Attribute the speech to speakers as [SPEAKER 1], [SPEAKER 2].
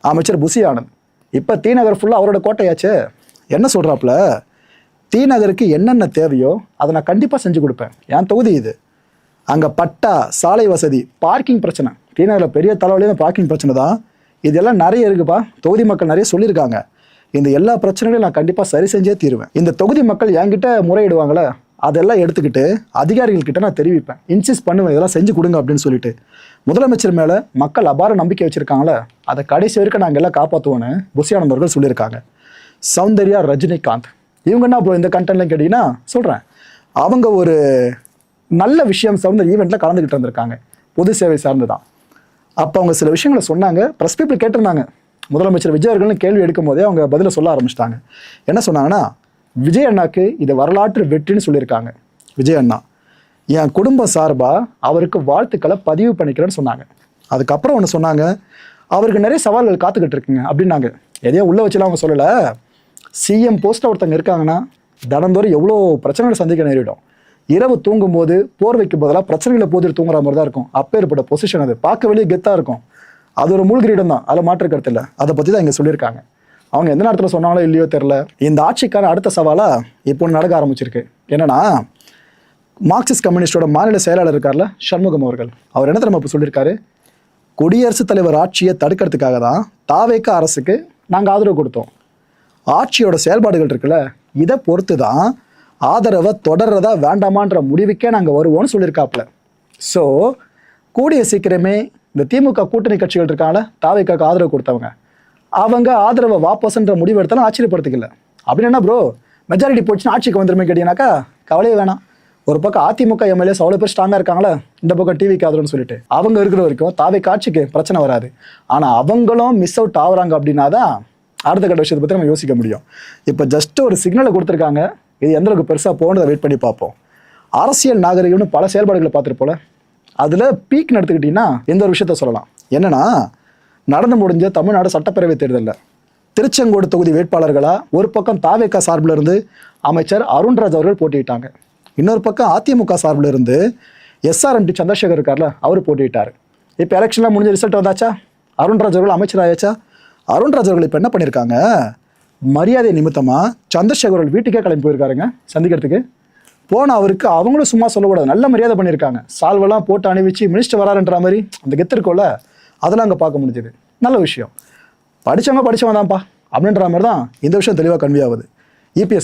[SPEAKER 1] அமைச்சர் புசி ஆனந்த். இப்போ டி நகர் ஃபுல்லாக அவரோட கோட்டையாச்சு. என்ன சொல்கிறாப்புல, டி நகருக்கு என்னென்ன தேவையோ அதை நான் கண்டிப்பாக செஞ்சு கொடுப்பேன், என் தொகுதி இது. அங்கே பட்டா, சாலை வசதி, பார்க்கிங் பிரச்சனை, டி நகரில் பெரிய தலைவலியும் பார்க்கிங் பிரச்சனை தான். இதெல்லாம் நிறைய இருக்குப்பா, தொகுதி மக்கள் நிறைய சொல்லியிருக்காங்க. இந்த எல்லா பிரச்சனைகளையும் நான் கண்டிப்பாக சரி செஞ்சே தீருவேன். இந்த தொகுதி மக்கள் என்கிட்ட முறையிடுவாங்களே, அதெல்லாம் எடுத்துக்கிட்டு அதிகாரிகள்கிட்ட நான் தெரிவிப்பேன், இன்சிஸ்ட் பண்ணுவேன், இதெல்லாம் செஞ்சு கொடுங்க அப்படின்னு சொல்லிட்டு. முதலமைச்சர் மேலே மக்கள் அபார நம்பிக்கை வச்சுருக்காங்களே, அதை கடைசி வரைக்கும் நாங்கள் எல்லாம் காப்பாற்றுவோன்னு புசி ஆனந்த் அவர்கள் சொல்லியிருக்காங்க. சௌந்தர்யா, ரஜினிகாந்த் இவங்க என்ன ப்ரோ இந்த கண்டென்ட்லாம் கேட்டிங்கன்னா சொல்கிறேன். அவங்க ஒரு நல்ல விஷயம் சார்ந்த ஈவெண்ட்டில் கலந்துக்கிட்டு இருந்திருக்காங்க, பொது சேவை சார்ந்து தான். அப்போ அவங்க சில விஷயங்களை சொன்னாங்க, ப்ரெஸ் பீப்புள் கேட்டிருந்தாங்க. முதலமைச்சர் விஜய் அவர்கள்னு கேள்வி எடுக்கும் போதே அவங்க பதிலை சொல்ல ஆரம்பிச்சிட்டாங்க. என்ன சொன்னாங்கன்னா, விஜய் அண்ணாக்கு இது வரலாற்று வெற்றின்னு சொல்லியிருக்காங்க. விஜய் அண்ணா, என் குடும்ப சார்பாக அவருக்கு வாழ்த்துக்களை பதிவு பண்ணிக்கிறேன்னு சொன்னாங்க. அதுக்கப்புறம் ஒன்று சொன்னாங்க, அவருக்கு நிறைய சவால்கள் காத்துக்கிட்டு இருக்குங்க அப்படின்னாங்க. எதையோ உள்ளே வச்சுலாம் அவங்க சொல்லலை. சிஎம் போஸ்ட்டில் ஒருத்தங்க இருக்காங்கன்னா தினந்தோறும் எவ்வளோ பிரச்சனைகளை சந்திக்க நேரிடும். இரவு தூங்கும்போது போர்வைக்கு பதிலாக பிரச்சனைகளை போதிட்டு தூங்குற மாதிரி தான் இருக்கும். அப்பேற்பட்ட பொசிஷன் அது, பார்க்க வெளியே கெத்தாக இருக்கும். அது ஒரு மூழ்கிரிடம் தான், அதில் மாற்று கருத்து இல்லை. அதை பற்றி தான் இங்கே சொல்லியிருக்காங்க. அவங்க எந்த நேரத்தில் சொன்னாங்களோ இல்லையோ தெரில. இந்த ஆட்சிக்கான அடுத்த சவாலாக இப்போ நடக்க ஆரம்பிச்சிருக்கு. என்னன்னா, மார்க்சிஸ்ட் கம்யூனிஸ்டோட மாநில செயலாளர் இருக்கார்ல சண்முகம் அவர்கள், அவர் என்ன தெரியுமா இப்போ சொல்லியிருக்காரு, குடியரசுத் தலைவர் ஆட்சியை தடுக்கிறதுக்காக தான் தாவேக அரசுக்கு நாங்கள் ஆதரவு கொடுத்தோம். ஆட்சியோட செயல்பாடுகள் இருக்குல்ல, இதை பொறுத்து தான் ஆதரவை தொடர்றதா வேண்டாமான்ற முடிவுக்கே நாங்கள் வருவோம்னு சொல்லியிருக்காப்புல. ஸோ கூடிய சீக்கிரமே இந்த திமுக கூட்டணி கட்சிகள் இருக்காங்கள, தாவேக்காக்கு ஆதரவு கொடுத்தவங்க, அவங்க ஆதரவை வாபஸ்ன்ற முடிவு எடுத்தாலும் ஆச்சரியப்படுத்திக்கல. அப்படின்னு என்ன ப்ரோ, மெஜாரிட்டி போச்சுன்னா ஆட்சிக்கு வந்துருமே கேட்டீங்கன்னாக்கா கவலையே வேணாம். ஒரு பக்கம் அதிமுக எம்எல்ஏஸ் அவ்வளோ பேர் ஸ்ட்ராங்காக இருக்காங்களா, இந்த பக்கம் டிவிக்கு ஆதரவுன்னு சொல்லிட்டு அவங்க இருக்கிற வரைக்கும் தாவேக்கு ஆட்சிக்கு பிரச்சனை வராது. ஆனால் அவங்களும் மிஸ் அவுட் ஆகுறாங்க அப்படின்னா தான் அடுத்த கட்ட விஷயத்தை பற்றி நம்ம யோசிக்க முடியும். இப்போ ஜஸ்ட் ஒரு சிக்னலை கொடுத்துருக்காங்க, இது எந்த அளவுக்கு பெருசாக போகணுன்றதை வெயிட் பண்ணி பார்ப்போம். அரசியல் நாகரிகம்னு பல செயல்பாடுகளை பார்த்துருப்போல, அதில் பீக் எடுத்துக்கிட்டிங்கன்னா எந்த ஒரு விஷயத்த சொல்லலாம். என்னன்னா, நடந்து முடிஞ்ச தமிழ்நாடு சட்டப்பேரவை தேர்தலில் திருச்செங்கோடு தொகுதி வேட்பாளர்களாக ஒரு பக்கம் தாவேகா சார்பில் இருந்து அமைச்சர் அருண்ராஜ் அவர்கள் போட்டியிட்டாங்க, இன்னொரு பக்கம் அதிமுக சார்பில் இருந்து எஸ்ஆர்எம்டி சந்திரசேகர் இருக்கார்ல அவர் போட்டியிட்டார். இப்போ எலெக்ஷன்லாம் முடிஞ்ச ரிசல்ட் வந்தாச்சா, அருண்ராஜ் அவர்கள் அமைச்சர் ஆயாச்சா. அருண்ராஜ் அவர்கள் இப்போ என்ன பண்ணியிருக்காங்க, மரியாதை நிமித்தமாக சந்திரசேகர் அவர்கள் வீட்டுக்கே கிளம்பி போயிருக்காருங்க சந்திக்கிறதுக்கு. போன அவருக்கு அவங்களும் சும்மா சொல்லக்கூடாது, நல்ல மரியாதை பண்ணியிருக்காங்க. சால்வெல்லாம் போட்டு அணிவிச்சு மினிஸ்டர் வராருன்ற மாதிரி அந்த கெத்து இருக்கும்ல, அதெல்லாம் அங்கே பார்க்க முடிஞ்சுது. நல்ல விஷயம், படித்தவங்க தான்ப்பா அப்படின்ற மாதிரி தான் இந்த விஷயம் தெளிவாக கன்வே ஆகுது. இபிஎஸ்